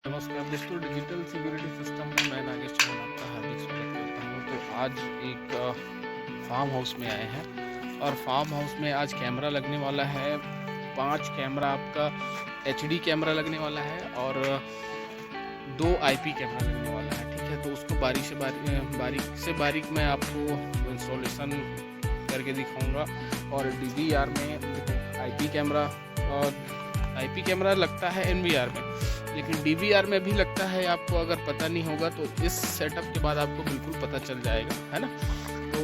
नमस्कार दोस्तों, digital security system में मैं नागेश चौहान आपका हार्दिक स्वागत करता हूं। तो आज एक फार्म हाउस में आए हैं और फार्म हाउस में आज कैमरा लगने वाला है। 5 कैमरा आपका एचडी कैमरा लगने वाला है और 2 आईपी कैमरा लगने वाला है। ठीक है, तो उसको बारीक से बारीक मैं आपको इंस्टॉलेशन करके दिखाऊंगा। और डीवीआर में देखो आईपी कैमरा लगता है एनवीआर में, लेकिन डीवीआर में भी लगता है। आपको अगर पता नहीं होगा तो इस सेटअप के बाद आपको बिल्कुल पता चल जाएगा, है ना। तो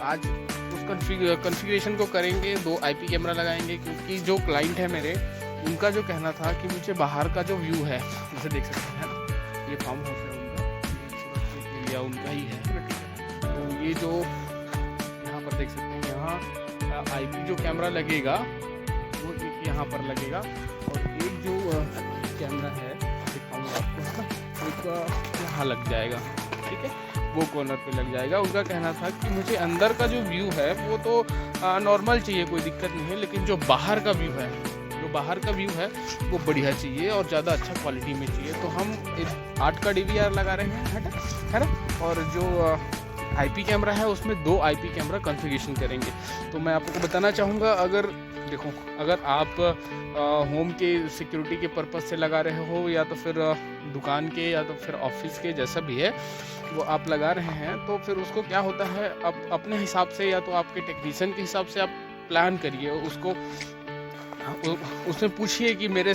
आज उस कॉन्फ़िगरेशन को करेंगे। 2 आईपी कैमरा लगाएंगे क्योंकि जो क्लाइंट है मेरे, उनका जो कहना था कि मुझे बाहर का जो व्यू है, जैसे देख सकते हैं ना, ये फार्म हाउस है उनका, एरिया उनका ही है। तो ये जो यहाँ पर देख सकते हैं, यहाँ आईपी जो कैमरा लगेगा वो एक यहाँ पर लगेगा और एक जो कैमरा है दिखाऊंगा आपको, एक यहाँ लग जाएगा। ठीक है, वो कॉर्नर पे लग जाएगा। उनका कहना था कि मुझे अंदर का जो व्यू है वो तो नॉर्मल चाहिए, कोई दिक्कत नहीं है, लेकिन जो बाहर का व्यू है वो बढ़िया चाहिए और ज़्यादा अच्छा क्वालिटी में चाहिए। तो हम 8 का डीवीआर लगा रहे हैं, है ना। और जो आईपी कैमरा है उसमें 2 आईपी कैमरा कॉन्फ़िगरेशन करेंगे। तो मैं आपको बताना चाहूँगा, अगर आप होम के सिक्योरिटी के पर्पज़ से लगा रहे हो या तो फिर दुकान के या तो फिर ऑफिस के, जैसा भी है वो आप लगा रहे हैं, तो फिर उसको क्या होता है, अब अपने हिसाब से या तो आपके टेक्नीशियन के हिसाब से आप प्लान करिए। उससे पूछिए कि मेरे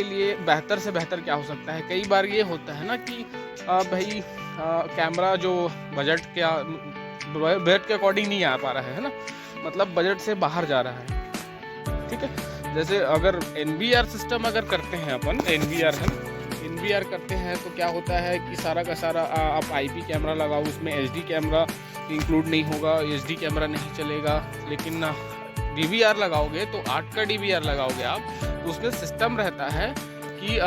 लिए बेहतर से बेहतर क्या हो सकता है। कई बार ये होता है ना कि भाई कैमरा जो बजट के अकॉर्डिंग नहीं आ पा रहा है ना, मतलब बजट से बाहर जा रहा है। ठीक है, जैसे अगर एनवीआर सिस्टम अगर करते हैं अपन, एनवीआर करते हैं तो क्या होता है कि सारा का सारा आप आईपी कैमरा लगाओ, उसमें एचडी कैमरा इंक्लूड नहीं होगा, एचडी कैमरा नहीं चलेगा। लेकिन डीवीआर लगाओगे तो 8 का डीवीआर लगाओगे आप, उसमें सिस्टम रहता है कि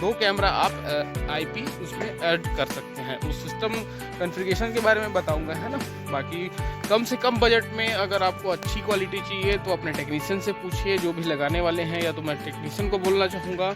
2 कैमरा आप आईपी उसमें ऐड कर सकते हैं। उस सिस्टम कॉन्फ़िगरेशन के बारे में बताऊंगा, है ना। बाकी कम से कम बजट में अगर आपको अच्छी क्वालिटी चाहिए तो अपने टेक्नीशियन से पूछिए, जो भी लगाने वाले हैं। या तो मैं टेक्नीशियन को बोलना चाहूँगा,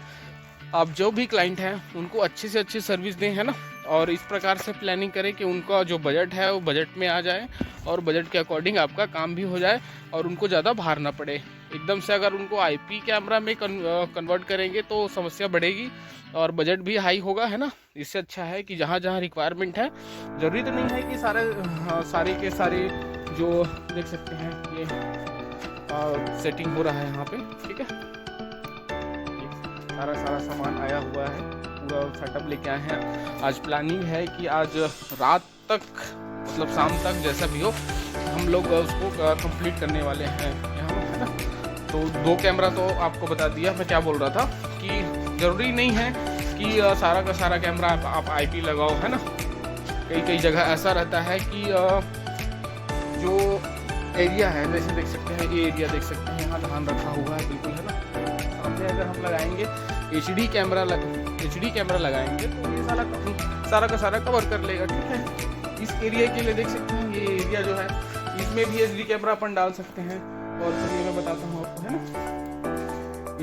आप जो भी क्लाइंट हैं उनको अच्छी से अच्छी सर्विस दें, है ना। और इस प्रकार से प्लानिंग करें कि उनका जो बजट है वो बजट में आ जाए और बजट के अकॉर्डिंग आपका काम भी हो जाए और उनको ज़्यादा भार ना पड़े। एकदम से अगर उनको आईपी कैमरा में कन्वर्ट करेंगे तो समस्या बढ़ेगी और बजट भी हाई होगा, है ना। इससे अच्छा है कि जहाँ जहाँ रिक्वायरमेंट है, ज़रूरी तो नहीं है कि सारे के सारे जो देख सकते हैं ये सेटिंग हो रहा है यहाँ पे। ठीक है, सारा सामान आया हुआ है, पूरा सेटअप लेके आए हैं। आज प्लानिंग है कि आज रात तक, मतलब शाम तक जैसा भी हो, हम लोग उसको कंप्लीट करने वाले हैं यहाँ, है ना। तो 2 कैमरा तो आपको बता दिया। मैं क्या बोल रहा था कि ज़रूरी नहीं है कि सारा का सारा कैमरा आप आईपी लगाओ, है ना। कई जगह ऐसा रहता है कि जो एरिया है, जैसे देख सकते हैं, ये एरिया देख सकते हैं, यहाँ ध्यान रखा हुआ है बिल्कुल, है ना। सामने अगर हम लगाएंगे एचडी कैमरा लगाएंगे तो ये सारा का सारा कवर कर लेगा। ठीक है, इस एरिया के लिए देख सकते हैं, ये एरिया जो है इसमें भी एचडी कैमरा अपन डाल सकते हैं। और चलिए मैं बताता हूँ आपको, है ना।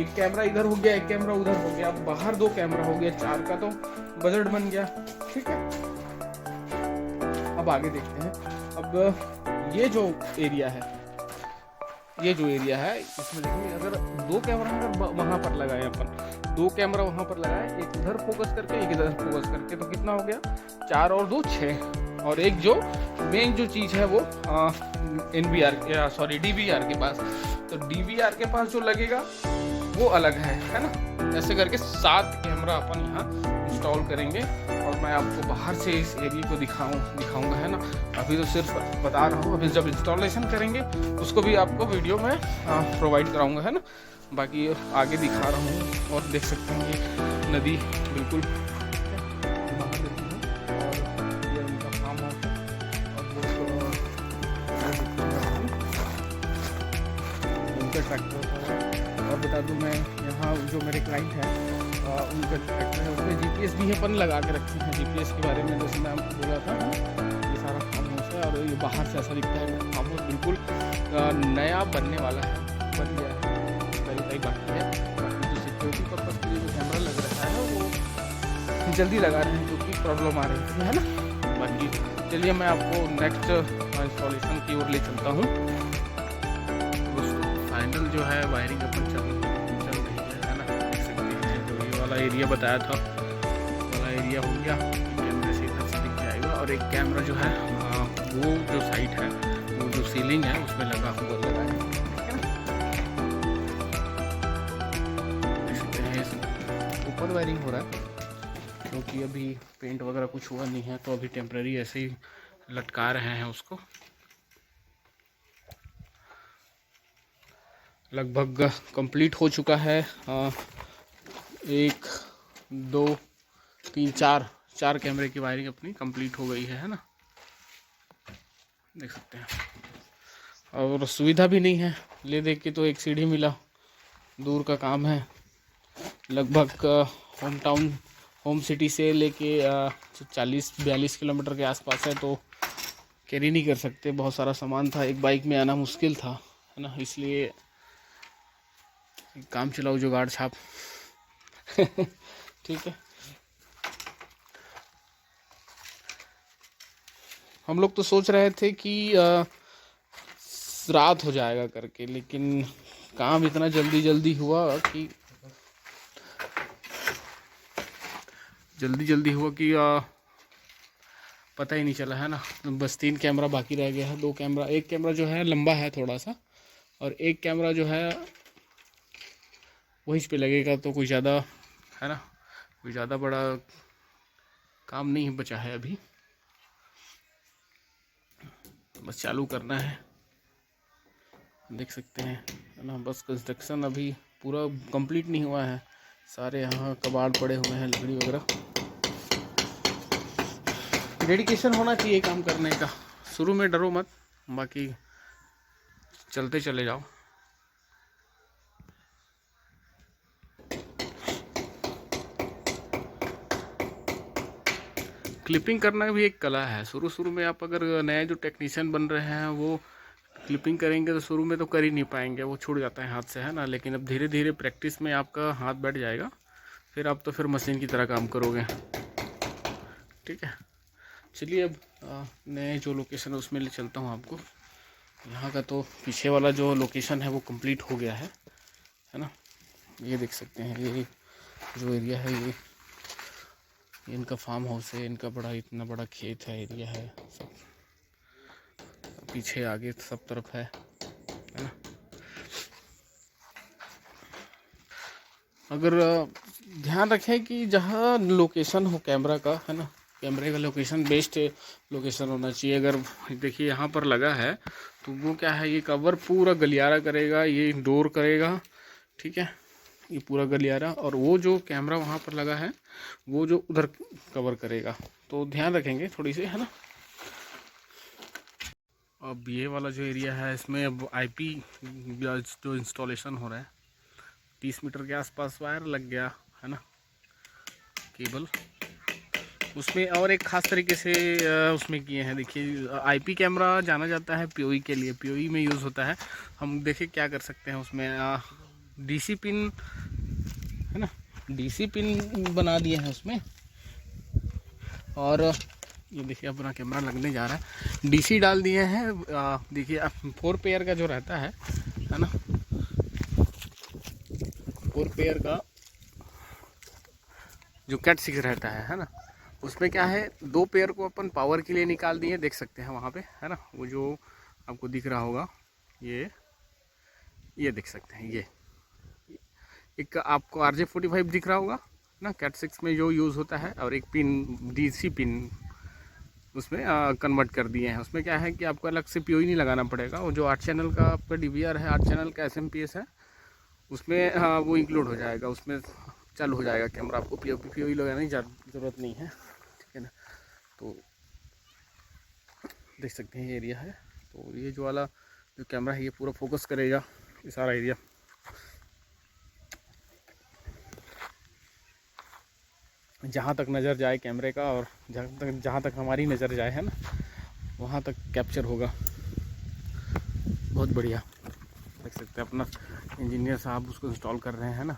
एक कैमरा इधर हो गया, एक कैमरा उधर हो गया, बाहर 2 कैमरा हो गया, 4 का तो बजट बन गया। ठीक है, अब आगे देखते हैं। अब ये जो एरिया है इसमें देखिए, अगर 2 कैमरा अगर वहाँ पर लगाए अपन, 2 कैमरा वहाँ पर लगाए, एक इधर फोकस करके एक इधर फोकस करके, तो कितना हो गया, 4 और 2 6। और एक जो मेन जो चीज़ है वो डीवीआर के पास, तो डीवीआर के पास जो लगेगा वो अलग है ना। ऐसे करके 7 कैमरा अपन यहाँ इंस्टॉल करेंगे और मैं आपको बाहर से इस एरिया को दिखाऊंगा, है ना। अभी तो सिर्फ बता रहा हूँ, अभी जब इंस्टॉलेशन करेंगे उसको भी आपको वीडियो में प्रोवाइड कराऊंगा, है ना। बाकी आगे दिखा रहा हूँ और देख सकते हैं ये नदी बिल्कुल ट्रैक्टर। और बता दूं, मैं यहाँ जो मेरे क्लाइंट हैं उनका ट्रैक्टर है, उसमें जीपीएस भी अपन लगा के रखे हैं। जीपीएस के बारे में जैसे मैं आपको बोला था, ये सारा फार्म हाउस है और ये बाहर से ऐसा दिखता है। फार्म हाउस बिल्कुल नया बनने वाला है, बन गया है, कई बाकी है। बाकी जो सिक्योरिटी पर्पज़ के लिए जो कैमरा लग रहा है जल्दी लगा रहे हैं क्योंकि प्रॉब्लम आ रही थी, है ना। बाकी चलिए मैं आपको नेक्स्ट इंस्टॉलेशन की ओर ले चलता हूँ। दोस्तों फाइनल जो है वायरिंग अपन चल रही है ना, देख सकते हैं। जो ये वाला एरिया बताया था वाला एरिया हो गया, कैमरे से इधर से दिख जाएगा। और एक कैमरा जो है वो जो साइड है, वो जो सीलिंग है उसमें लगा हुआ लगा है, देख सकते हैं। ऊपर वायरिंग हो रहा है क्योंकि अभी पेंट वगैरह कुछ हुआ नहीं है, तो अभी टेम्परेरी ऐसे ही लटका रहे हैं उसको। लगभग कंप्लीट हो चुका है। 1 2 3 4 कैमरे की वायरिंग अपनी कंप्लीट हो गई है ना, देख सकते हैं। और सुविधा भी नहीं है, ले देख के तो एक सीढ़ी मिला, दूर का काम है। लगभग होम टाउन होम सिटी से लेके 40-42 किलोमीटर के आसपास है, तो कैरी नहीं कर सकते। बहुत सारा सामान था, एक बाइक में आना मुश्किल था, है ना, इसलिए काम चलाओ जुगाड़ छाप। ठीक है। हम लोग तो सोच रहे थे कि रात हो जाएगा करके, लेकिन काम इतना जल्दी हुआ कि पता ही नहीं चला, है ना। बस 3 कैमरा बाकी रह गया है। 2 कैमरा, एक कैमरा जो है लंबा है थोड़ा सा, और एक कैमरा जो है वहीं पे लगेगा, तो कोई ज़्यादा, है ना, कोई ज़्यादा बड़ा काम नहीं बचा है अभी। बस चालू करना है, देख सकते हैं, है ना। बस कंस्ट्रक्शन अभी पूरा कंप्लीट नहीं हुआ है, सारे यहाँ कबाड़ पड़े हुए हैं, लकड़ी वगैरह। डेडिकेशन होना चाहिए काम करने का। शुरू में डरो मत, बाकी चलते चले जाओ। क्लिपिंग करना भी एक कला है। शुरू में आप अगर नए जो टेक्नीशियन बन रहे हैं वो क्लिपिंग करेंगे तो शुरू में तो कर ही नहीं पाएंगे, वो छूट जाता है हाथ से, है ना। लेकिन अब धीरे धीरे प्रैक्टिस में आपका हाथ बैठ जाएगा, फिर आप तो फिर मशीन की तरह काम करोगे। ठीक है, चलिए अब नए जो लोकेशन है उसमें ले चलता हूँ आपको। यहाँ का तो पीछे वाला जो लोकेशन है वो कंप्लीट हो गया है ना। ये देख सकते हैं, ये जो एरिया है ये इनका फार्म हाउस है, इनका बड़ा इतना बड़ा खेत है, एरिया है सब, पीछे आगे सब तरफ है ना। अगर ध्यान रखें कि जहाँ लोकेशन हो कैमरा का, है ना, कैमरे का लोकेशन बेस्ट लोकेशन होना चाहिए। अगर देखिए यहाँ पर लगा है तो वो क्या है, ये कवर पूरा गलियारा करेगा, ये डोर करेगा, ठीक है, ये पूरा गलियारा। और वो जो कैमरा वहाँ पर लगा है वो जो उधर कवर करेगा, तो ध्यान रखेंगे थोड़ी सी, है ना। अब ये वाला जो एरिया है इसमें अब आईपी जो इंस्टॉलेशन हो रहा है, 30 मीटर के आसपास वायर लग गया, है ना, केबल उसमें। और एक ख़ास तरीके से उसमें किए हैं, देखिए आईपी कैमरा जाना जाता है पीओई के लिए, पीओई में यूज़ होता है। हम देखिए क्या कर सकते हैं उसमें, डीसी पिन, है ना, डीसी पिन बना दिए हैं उसमें। और ये देखिए अपना कैमरा लगने जा रहा है, डीसी डाल दिए हैं। देखिए 4 पेयर का जो रहता है ना, 4 पेयर का जो कैट 6 रहता है ना, उसमें क्या है 2 पेयर को अपन पावर के लिए निकाल दिए, देख सकते हैं वहाँ पे, है ना। वो जो आपको दिख रहा होगा ये देख सकते हैं, ये एक आपको RJ45 दिख रहा होगा ना, कैट 6 में जो यूज़ होता है, और एक पिन डीसी पिन उसमें कन्वर्ट कर दिए हैं। उसमें क्या है कि आपको अलग से पीओई नहीं लगाना पड़ेगा। वो जो 8 चैनल का आपका DVR है, 8 चैनल का SMP है, उसमें वो इंक्लूड हो जाएगा, उसमें चालू हो जाएगा कैमरा। आपको पीओई लगाने की ज़रूरत नहीं है, ठीक है ना। तो देख सकते हैं ये एरिया है, तो ये जो वाला जो कैमरा है ये पूरा फोकस करेगा ये सारा एरिया। जहाँ तक नज़र जाए कैमरे का, और जहाँ तक हमारी नज़र जाए, है ना, वहाँ तक कैप्चर होगा। बहुत बढ़िया, देख सकते हैं अपना इंजीनियर साहब उसको इंस्टॉल कर रहे हैं ना।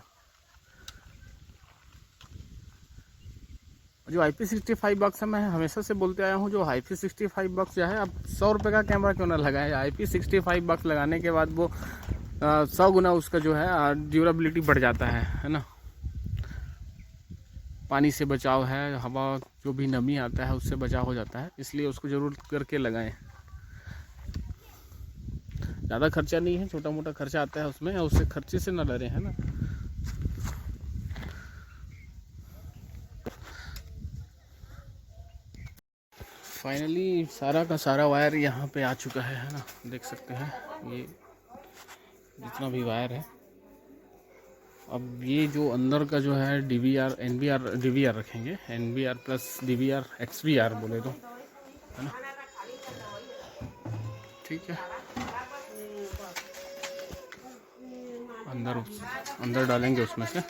जो IP65 बक्स है, मैं हमेशा से बोलते आया हूँ, जो IP65 बक्स जो है, अब 100 रुपये का कैमरा क्यों ना लगाए, IP65 बक्स लगाने के बाद वो 100 गुना उसका जो है ड्यूरेबिलिटी बढ़ जाता है ना। पानी से बचाव है, हवा जो भी नमी आता है उससे बचाव हो जाता है, इसलिए उसको ज़रूर करके लगाएं। ज़्यादा खर्चा नहीं है, छोटा मोटा खर्चा आता है उसमें, उससे खर्चे से ना डरें, है ना। फाइनली सारा का सारा वायर यहाँ पे आ चुका है ना, देख सकते हैं ये जितना भी वायर है। अब ये जो अंदर का जो है DVR NVR DVR रखेंगे, NVR प्लस DVR XVR बोले तो, है ना। ठीक है, अंदर डालेंगे उसमें से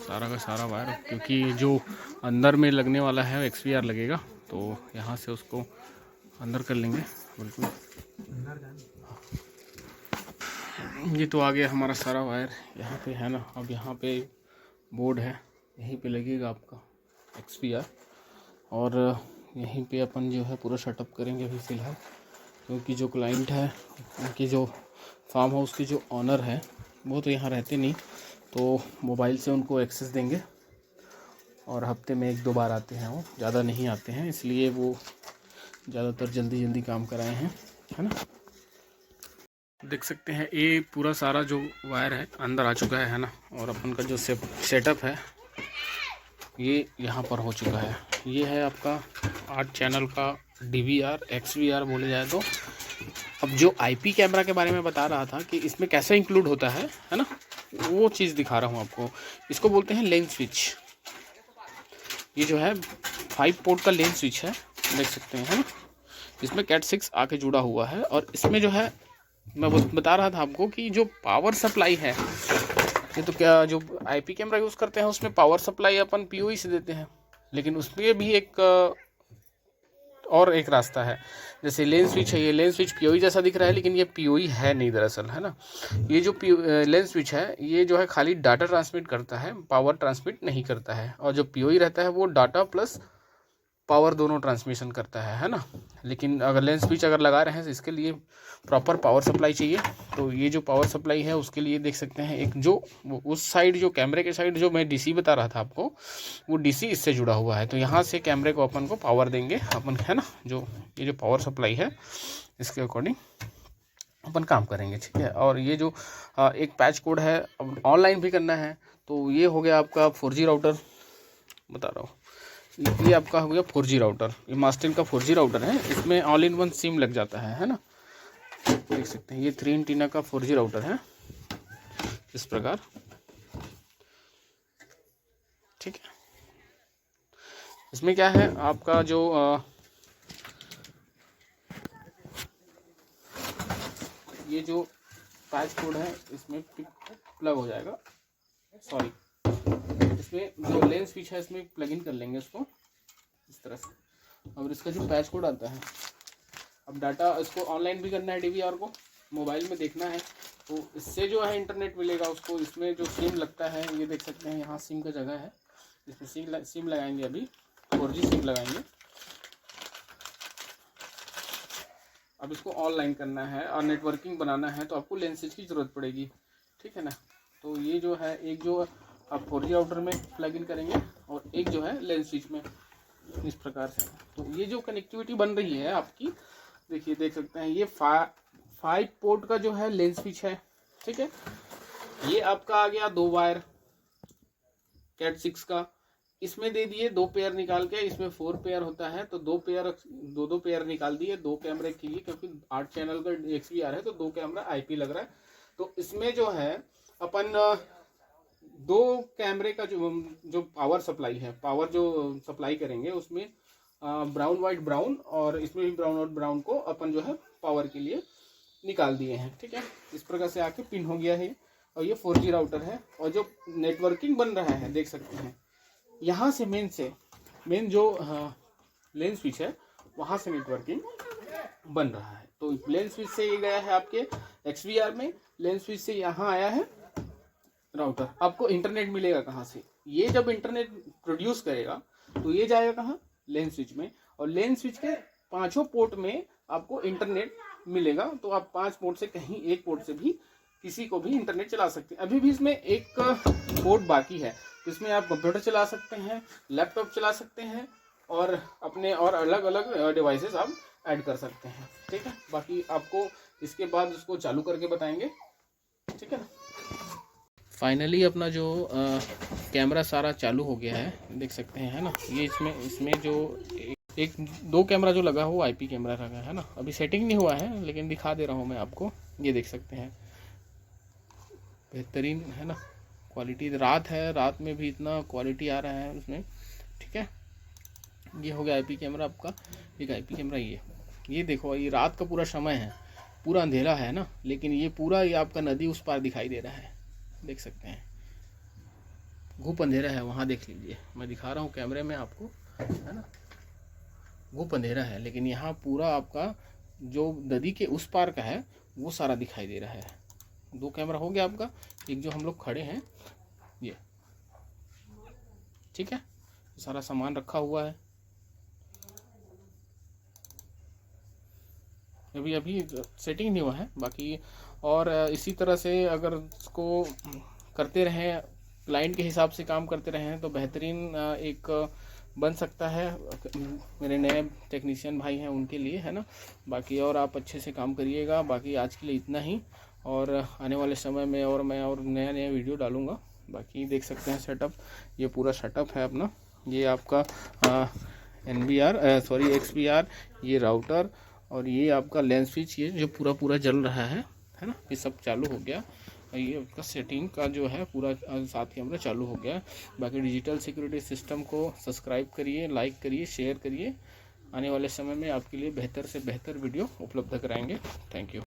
सारा का सारा वायर, क्योंकि जो अंदर में लगने वाला है XVR लगेगा, तो यहाँ से उसको अंदर कर लेंगे बिल्कुल। ये तो आ गया हमारा सारा वायर यहाँ पे, है ना। अब यहाँ पे बोर्ड है, यहीं पे लगेगा आपका XVR, और यहीं पे अपन जो है पूरा सेटअप करेंगे अभी फ़िलहाल, क्योंकि जो क्लाइंट है, उनकी जो फार्म हाउस की जो ऑनर है, वो तो यहाँ रहते नहीं, तो मोबाइल से उनको एक्सेस देंगे, और हफ्ते में 1-2 बार आते हैं, वो ज़्यादा नहीं आते हैं, इसलिए वो ज़्यादातर जल्दी काम कराए हैं, है ना। देख सकते हैं ये पूरा सारा जो वायर है अंदर आ चुका है ना, और अपन का जो सेटअप है ये यहाँ पर हो चुका है। ये है आपका 8 चैनल का DVR XVR बोले जाए तो। अब जो IP कैमरा के बारे में बता रहा था कि इसमें कैसे इंक्लूड होता है ना, वो चीज़ दिखा रहा हूँ आपको। इसको बोलते हैं लेंस स्विच। ये जो है 5 पोर्ट का लेंस स्विच है, देख सकते हैं, है ना। इसमें Cat 6 आके जुड़ा हुआ है, और इसमें जो है मैं बता रहा था आपको कि जो पावर सप्लाई है, ये तो क्या जो IP कैमरा यूज़ करते हैं उसमें पावर सप्लाई अपन POE से देते हैं, लेकिन उसमें भी एक रास्ता है। जैसे लेंस स्विच है, ये लेंस स्विच POE जैसा दिख रहा है, लेकिन ये POE है नहीं दरअसल, है ना। ये जो लेंस स्विच है, ये जो है खाली डाटा ट्रांसमिट करता है, पावर ट्रांसमिट नहीं करता है, और जो POE रहता है वो डाटा प्लस पावर दोनों ट्रांसमिशन करता है ना। लेकिन अगर लेंस स्विच अगर लगा रहे हैं तो इसके लिए प्रॉपर पावर सप्लाई चाहिए। तो ये जो पावर सप्लाई है उसके लिए देख सकते हैं एक जो उस साइड, जो कैमरे के साइड जो मैं DC बता रहा था आपको, वो DC इससे जुड़ा हुआ है। तो यहाँ से कैमरे को अपन को पावर देंगे अपन, है ना। जो ये जो पावर सप्लाई है इसके अकॉर्डिंग अपन काम करेंगे, ठीक है। और ये जो एक पैच कोड है, अब ऑनलाइन भी करना है, तो ये हो गया आपका 4G राउटर, बता रहा हूँ। ये आपका हो गया 4G राउटर, ये मास्टिन का 4G राउटर है, इसमें ऑल इन वन सिम लग जाता है ना। देख सकते हैं ये 3 एंटीना का 4G राउटर है, इस प्रकार, ठीक है। इसमें क्या है आपका जो ये जो पैच कोड है इसमें प्लग हो जाएगा, सॉरी, इसमें जो लेंस स्विच है इसमें प्लग इन कर लेंगे इसको इस तरह से। और इसका जो पैच कोड आता है, अब डाटा इसको ऑनलाइन भी करना है, DVR को मोबाइल में देखना है, तो इससे जो है इंटरनेट मिलेगा उसको। इसमें जो सिम लगता है, ये देख सकते हैं यहाँ सिम का जगह है, इसमें सिम लगाएंगे, अभी 4G सिम लगाएंगे। अब इसको ऑनलाइन करना है और नेटवर्किंग बनाना है, तो आपको लेंस स्विच की ज़रूरत पड़ेगी, ठीक है ना। तो ये जो है एक जो आप 4G राउटर में प्लग इन करेंगे, और एक जो है लेंस स्विच में, इस प्रकार से। तो ये जो कनेक्टिविटी बन रही है आपकी, देखिए देख सकते हैं ये 5 पोर्ट का जो है लेंस स्विच है, ठीक है। ये आपका आ गया 2 वायर Cat 6 का, इसमें दे दिए 2 पेयर निकाल के, इसमें 4 पेयर होता है, तो 2 पेयर निकाल दिए 2 कैमरे के लिए, क्योंकि 8 चैनल का XVR है, तो 2 कैमरा IP लग रहा है। तो इसमें जो है अपन 2 कैमरे का जो पावर सप्लाई है, पावर जो सप्लाई करेंगे उसमें ब्राउन वाइट ब्राउन, और इसमें भी ब्राउन और ब्राउन को अपन जो है पावर के लिए निकाल दिए हैं, ठीक है। इस प्रकार से आके पिन हो गया है, और ये 4G राउटर है। और जो नेटवर्किंग बन रहा है देख सकते हैं, यहाँ से मेन जो लेंस स्विच है वहाँ से नेटवर्किंग बन रहा है। तो लेंस स्विच से ये गया है आपके XVR में, लेंस स्विच से यहाँ आया है राउटर। आपको इंटरनेट मिलेगा कहाँ से? ये जब इंटरनेट प्रोड्यूस करेगा तो ये जाएगा कहाँ? लेन स्विच में, और लेन स्विच के 5 पोर्ट में आपको इंटरनेट मिलेगा। तो आप 5 पोर्ट से कहीं एक पोर्ट से भी किसी को भी इंटरनेट चला सकते हैं। अभी भी इसमें एक पोर्ट बाकी है, इसमें आप कंप्यूटर चला सकते हैं, लैपटॉप चला सकते हैं, और अपने और अलग अलग डिवाइसेस आप ऐड कर सकते हैं। ठीक है, बाकी आपको इसके बाद उसको चालू करके बताएंगे। ठीक है ना। फाइनली अपना जो कैमरा सारा चालू हो गया है, देख सकते हैं, है ना। ये इसमें जो एक 2 कैमरा जो लगा हुआ IP कैमरा लगा है ना। अभी सेटिंग नहीं हुआ है लेकिन दिखा दे रहा हूँ मैं आपको। ये देख सकते हैं, बेहतरीन है ना क्वालिटी। रात है, रात में भी इतना क्वालिटी आ रहा है उसमें। ठीक है, ये हो गया IP कैमरा आपका। एक IP कैमरा ये देखो, ये रात का पूरा समय है, पूरा अंधेरा है ना, लेकिन ये पूरा ये आपका नदी उस पार दिखाई दे रहा है, देख सकते हैं। घूप अंधेरा है वहाँ, देख लीजिए, मैं दिखा रहा हूँ कैमरे में आपको, है ना। घूप अंधेरा है लेकिन यहाँ पूरा आपका जो नदी के उस पार का है वो सारा दिखाई दे रहा है। 2 कैमरा हो गया आपका। एक जो हम लोग खड़े हैं ये, ठीक है, सारा सामान रखा हुआ है। अभी सेटिंग नहीं हुआ है बाकी। और इसी तरह से अगर इसको करते रहें, क्लाइंट के हिसाब से काम करते रहें तो बेहतरीन एक बन सकता है। मेरे नए टेक्नीशियन भाई हैं उनके लिए, है ना। बाकी और आप अच्छे से काम करिएगा। बाकी आज के लिए इतना ही, और आने वाले समय में और मैं और नया वीडियो डालूँगा। बाकी देख सकते हैं सेटअप, ये पूरा सेटअप है अपना। ये आपका XPR, ये राउटर, और ये आपका लेंस स्विच, ये जो पूरा जल रहा है ना, ये सब चालू हो गया। ये आपका सेटिंग का जो है पूरा 7 कैमरा चालू हो गया। बाकी डिजिटल सिक्योरिटी सिस्टम को सब्सक्राइब करिए, लाइक करिए, शेयर करिए। आने वाले समय में आपके लिए बेहतर से बेहतर वीडियो उपलब्ध कराएंगे। Thank you.